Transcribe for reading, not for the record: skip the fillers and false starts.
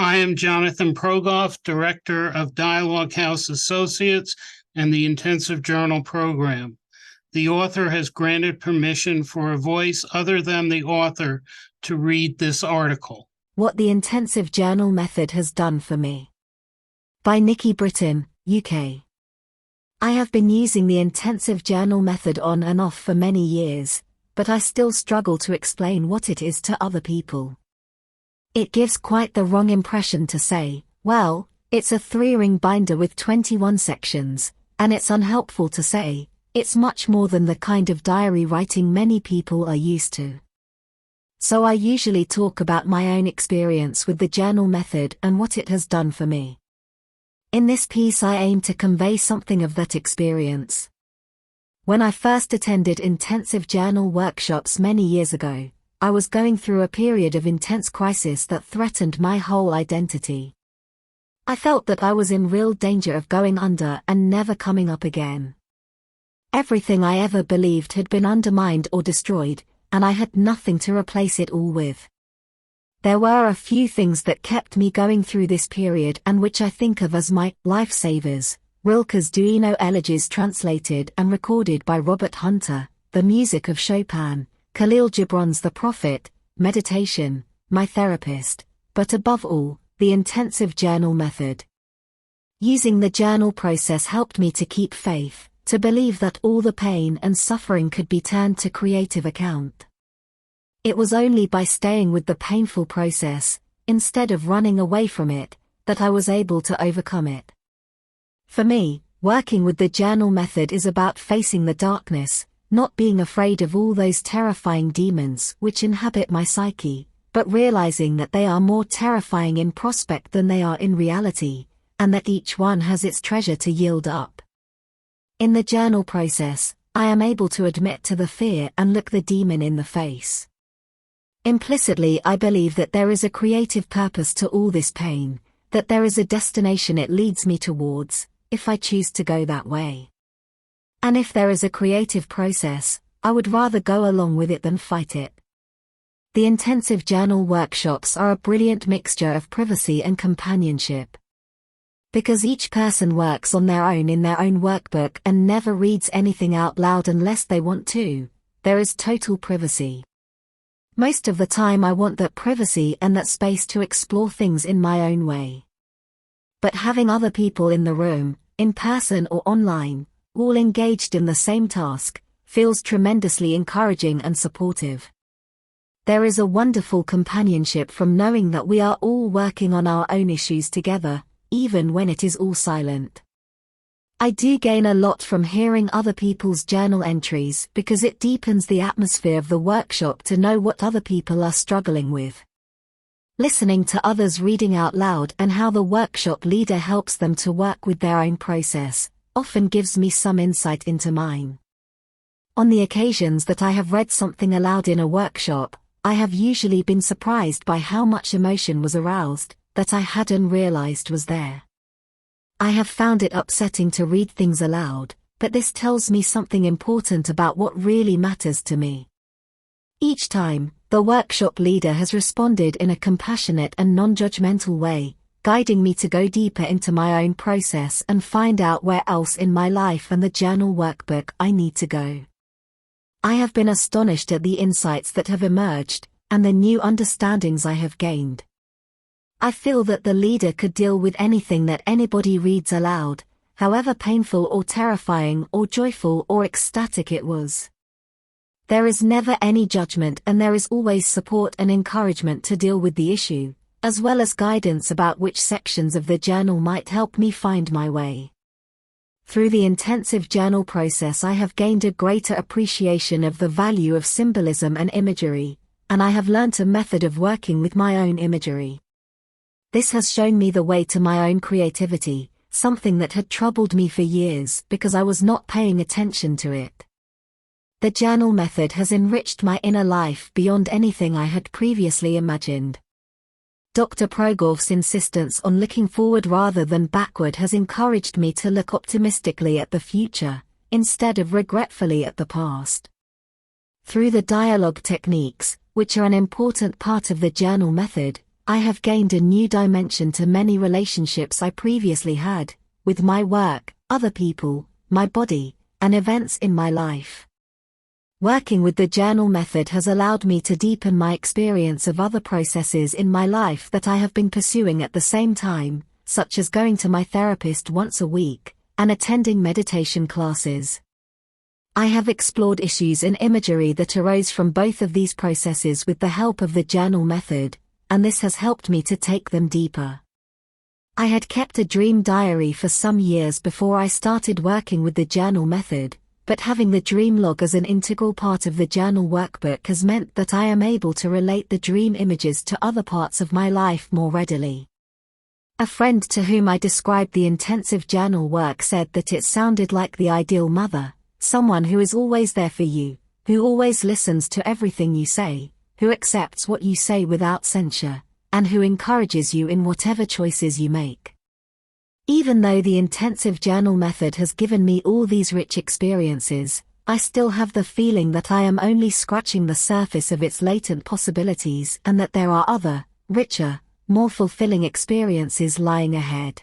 I am Jonathan Progoff, Director of Dialogue House Associates and the Intensive Journal Program. The author has granted permission for a voice other than the author to read this article. What the Intensive Journal Method Has Done for Me. By Nikki Britton, UK. I have been using the Intensive Journal Method on and off for many years, but I still struggle to explain what it is to other people. It gives quite the wrong impression to say, well, it's a 3-ring binder with 21 sections, and it's unhelpful to say, it's much more than the kind of diary writing many people are used to. So I usually talk about my own experience with the journal method and what it has done for me. In this piece I aim to convey something of that experience. When I first attended intensive journal workshops many years ago, I was going through a period of intense crisis that threatened my whole identity. I felt that I was in real danger of going under and never coming up again. Everything I ever believed had been undermined or destroyed, and I had nothing to replace it all with. There were a few things that kept me going through this period and which I think of as my lifesavers: Rilke's Duino elegies translated and recorded by Robert Hunter, the music of Chopin, Khalil Gibran's The Prophet, meditation, my therapist, but above all, the intensive journal method. Using the journal process helped me to keep faith, to believe that all the pain and suffering could be turned to creative account. It was only by staying with the painful process, instead of running away from it, that I was able to overcome it. For me, working with the journal method is about facing the darkness, not being afraid of all those terrifying demons which inhabit my psyche, but realizing that they are more terrifying in prospect than they are in reality, and that each one has its treasure to yield up. In the journal process, I am able to admit to the fear and look the demon in the face. Implicitly, I believe that there is a creative purpose to all this pain, that there is a destination it leads me towards, if I choose to go that way. And if there is a creative process, I would rather go along with it than fight it. The intensive journal workshops are a brilliant mixture of privacy and companionship. Because each person works on their own in their own workbook and never reads anything out loud unless they want to, there is total privacy. Most of the time I want that privacy and that space to explore things in my own way. But having other people in the room, in person or online, all engaged in the same task, feels tremendously encouraging and supportive. There is a wonderful companionship from knowing that we are all working on our own issues together, even when it is all silent. I do gain a lot from hearing other people's journal entries because it deepens the atmosphere of the workshop to know what other people are struggling with. Listening to others reading out loud and how the workshop leader helps them to work with their own process often gives me some insight into mine. On the occasions that I have read something aloud in a workshop, I have usually been surprised by how much emotion was aroused that I hadn't realized was there. I have found it upsetting to read things aloud, but this tells me something important about what really matters to me. Each time, the workshop leader has responded in a compassionate and non-judgmental way, guiding me to go deeper into my own process and find out where else in my life and the journal workbook I need to go. I have been astonished at the insights that have emerged, and the new understandings I have gained. I feel that the leader could deal with anything that anybody reads aloud, however painful or terrifying or joyful or ecstatic it was. There is never any judgment and there is always support and encouragement to deal with the issue, as well as guidance about which sections of the journal might help me find my way. Through the intensive journal process I have gained a greater appreciation of the value of symbolism and imagery, and I have learnt a method of working with my own imagery. This has shown me the way to my own creativity, something that had troubled me for years because I was not paying attention to it. The journal method has enriched my inner life beyond anything I had previously imagined. Dr. Progoff's insistence on looking forward rather than backward has encouraged me to look optimistically at the future, instead of regretfully at the past. Through the dialogue techniques, which are an important part of the journal method, I have gained a new dimension to many relationships I previously had, with my work, other people, my body, and events in my life. Working with the journal method has allowed me to deepen my experience of other processes in my life that I have been pursuing at the same time, such as going to my therapist once a week, and attending meditation classes. I have explored issues in imagery that arose from both of these processes with the help of the journal method, and this has helped me to take them deeper. I had kept a dream diary for some years before I started working with the journal method, but having the dream log as an integral part of the journal workbook has meant that I am able to relate the dream images to other parts of my life more readily. A friend to whom I described the intensive journal work said that it sounded like the ideal mother, someone who is always there for you, who always listens to everything you say, who accepts what you say without censure, and who encourages you in whatever choices you make. Even though the intensive journal method has given me all these rich experiences, I still have the feeling that I am only scratching the surface of its latent possibilities and that there are other, richer, more fulfilling experiences lying ahead.